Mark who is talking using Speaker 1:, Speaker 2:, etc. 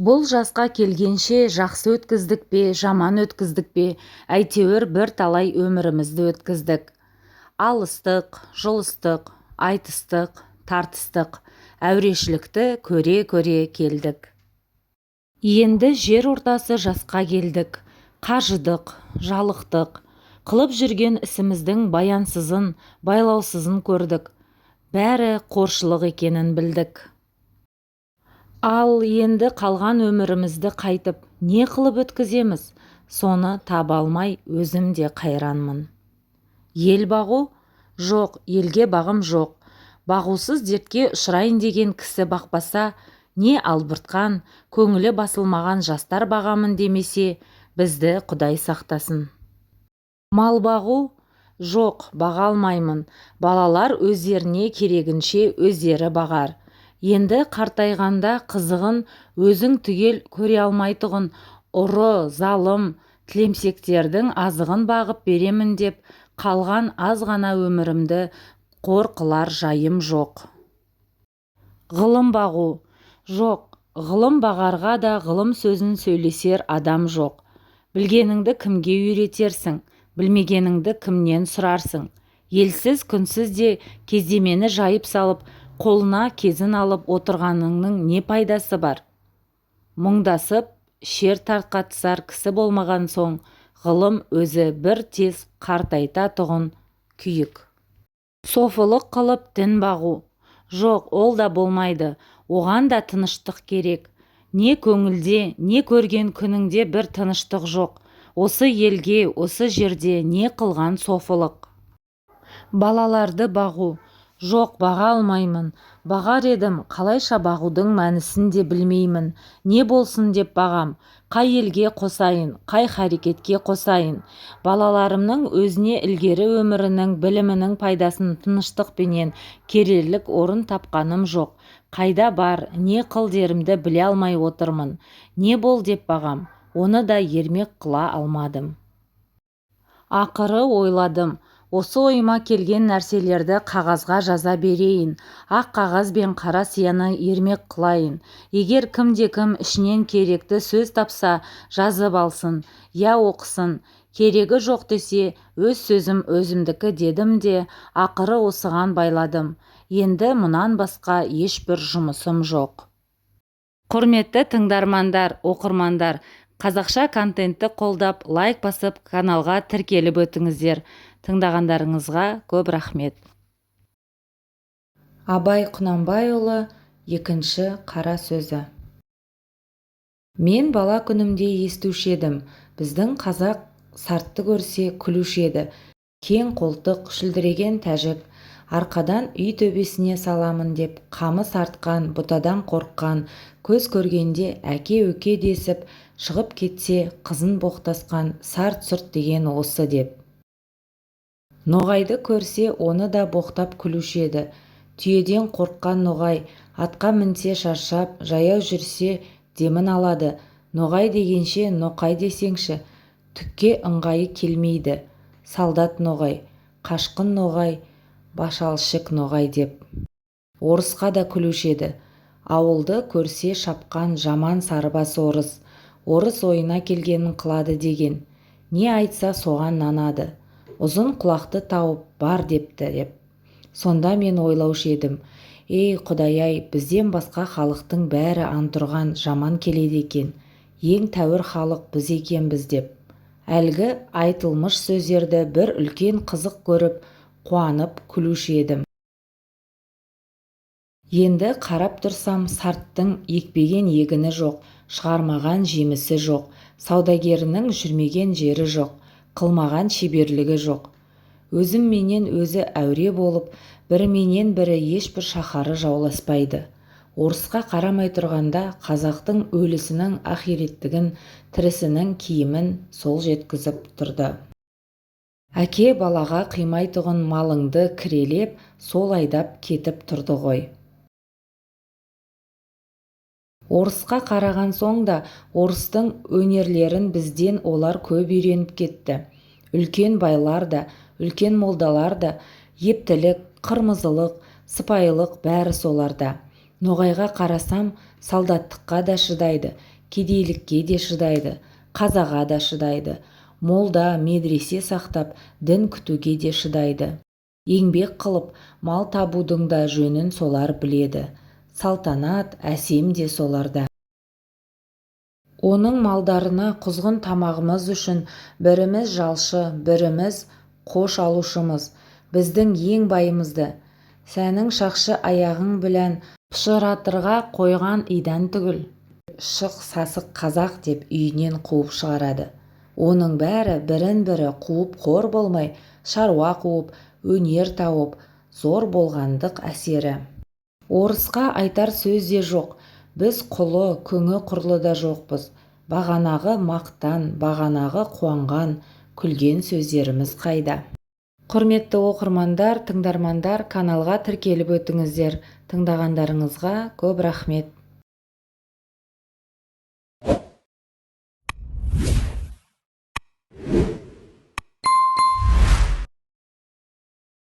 Speaker 1: Бұл жасқа келгенше жақсы өткіздік пе, жаман өткіздік пе, әйтеуір бір талай өмірімізді өткіздік. Алыстық, жұлыстық, айтыстық, тартыстық, әурешілікті көре-көре келдік. Енді жер ортасы жасқа келдік, қажыдық, жалықтық, қылып жүрген ісіміздің баянсызын, байлаусызын көрдік. Бәрі қоршылық екенін білдік. Ал енді қалған өмірімізді қайтып не қылып өткіземіз? Соны таба алмай өзім де қайранмын. Ел бағу? Жоқ, елге бағым жоқ. Бағусыз дертке ұшырайын деген кісі бақпаса, не албыртқан, көңілі басылмаған жастар бағамын демесе, бізді Құдай сақтасын. Мал бағу? Жоқ, баға алмаймын. Балалар өздеріне керегінше өздері бағар. Енді қартайғанда қызығын өзің түгел көре алмайтұғын ұры, залым, тілемсектердің азығын бағып беремін деп, қалған аз ғана өмірімді қор қылар жайым жоқ. Ғылым бағу? Жоқ, ғылым бағарға да ғылым сөзін сөйлесер адам жоқ. Білгеніңді кімге үйретерсің, білмегеніңді кімнен сұрарсың? Елсіз күнсіз де кездемені жайып салып, қолына кезін алып отырғаныңның не пайдасы бар? Мұңдасып, шер тарқатысар кісі болмаған соң, ғылым өзі бір тез қартайта тұғын күйік. Софылық қылып дін бағу? Жоқ, ол да болмайды, оған да тыныштық керек. Не көңілде, не көрген күніңде бір тыныштық жоқ. Осы елге, осы жерде не қылған софылық? Балаларды бағу? Жоқ, баға алмаймын. Бағар едім, қалайша бағудың мәнісін де білмеймін. Не болсын деп бағам, қай елге қосайын, қай харекетке қосайын. Балаларымның өзіне ілгері өмірінің, білімінің пайдасын тыныштықпенен керерлік орын тапқаным жоқ. Қайда бар, не қыл дерімді біле алмай отырмын. Не бол деп бағам, оны да ермек қыла алмадым. Ақыры ойладым, осы ойыма келген нәрселерді қағазға жаза берейін, ақ қағаз бен қара сияны ермек қылайын. Егер кімде-кім ішінен керекті сөз тапса, жазып алсын, я оқысын. Керегі жоқ десе, өз сөзім өзімдікі дедім де, ақыры осыған байладым. Енді мұнан басқа ешбір жұмысым жоқ. Құрметті тыңдармандар, оқырмандар, қазақша контентті қолдап, лайк басып, каналға тіркеліп өтіңіздер. Тыңдағандарыңызға көп рахмет. Абай Құнанбайұлы, екінші қара сөзі. Мен бала күнімде естуші едім, біздің қазақ сартты көрсе күлуші еді. Кең қолтық, шүлдіреген тәжік, арқадан үй төбесіне саламын деп, қамыс артқан, бұтадан қорыққан, көз көргенде әке-өке десіп, шығып кетсе, қызын боқтасқан сарт-сұрт деген осы деп. Ноғайды көрсе, оны да боқтап күлуші еді. Түйеден қорыққан ноғай, атқа мінсе шаршап, жаяу жүрсе демін алады. Ноғай дегенше ноқай десеңші, түкке ыңғайы келмейді. Солдат ноғай, қашқын ноғай, башалшық ноғай деп. Орысқа да күлуші еді. Ауылды көрсе шапқан жаман сарыбас орыс. Орыс ойына келгенін қылады деген. Не айтса соған нанады. Ұзын құлақты тауып бар депті деп. Сонда мен ойлаушы едім, ей Құдай-ай, бізден басқа халықтың бәрі антұрған жаман келеді екен. Ең тәуір халық біз екенбіз деп. Әлгі айтылмыш сөздерді бір үлкен қызық көріп, қуанып күлуші едім. Енді қарап тұрсам, сарттың екпеген егіні жоқ, шығармаған жемісі жоқ, саудагерінің жүрмеген жері жоқ, қылмаған шеберлігі жоқ. Өзімменен өзі әуре болып, біріменен бірі ешбір шаһары жауласпайды. Орысқа қарамай тұрғанда қазақтың өлісінің ахиреттігін, тірісінің киімін сол жеткізіп тұрды. Әке балаға қимайтұғын малыңды кірелеп, сол айдап кетіп тұрды ғой. Орысқа қараған соң да орыстың өнерлерін бізден олар көп үйреніп кетті. Үлкен байлар да, үлкен молдалар да, ептілік, қырмызылық, сыпайылық бәрі соларда. Ноғайға қарасам, солдаттыққа да шыдайды, кедейлікке де шыдайды, қазаға да шыдайды, молда медресе сақтап дін күтуге де шыдайды. Еңбек қылып мал табудың да жөнін солар біледі. Салтанат, әсем де соларда. Оның малдарына құзғын тамағымыз үшін біріміз жалшы, біріміз қош алушымыз, біздің ең байымызды. Сәнің шақшы аяғың білән пышыратырға қойған идан түгіл. Шық сасық қазақ деп үйінен қуып шығарады. Оның бәрі бірін-бірі қуып қор болмай, шаруа қуып, өнер тауып, зор болғандық әсері. Орысқа айтар сөз де жоқ, біз құлы, күңі құрлы да жоқпыз. Бағанағы мақтан, бағанағы қуанған, күлген сөздеріміз қайда? Құрметті оқырмандар, тыңдармандар, каналға тіркеліп өтіңіздер. Тыңдағандарыңызға көп рахмет.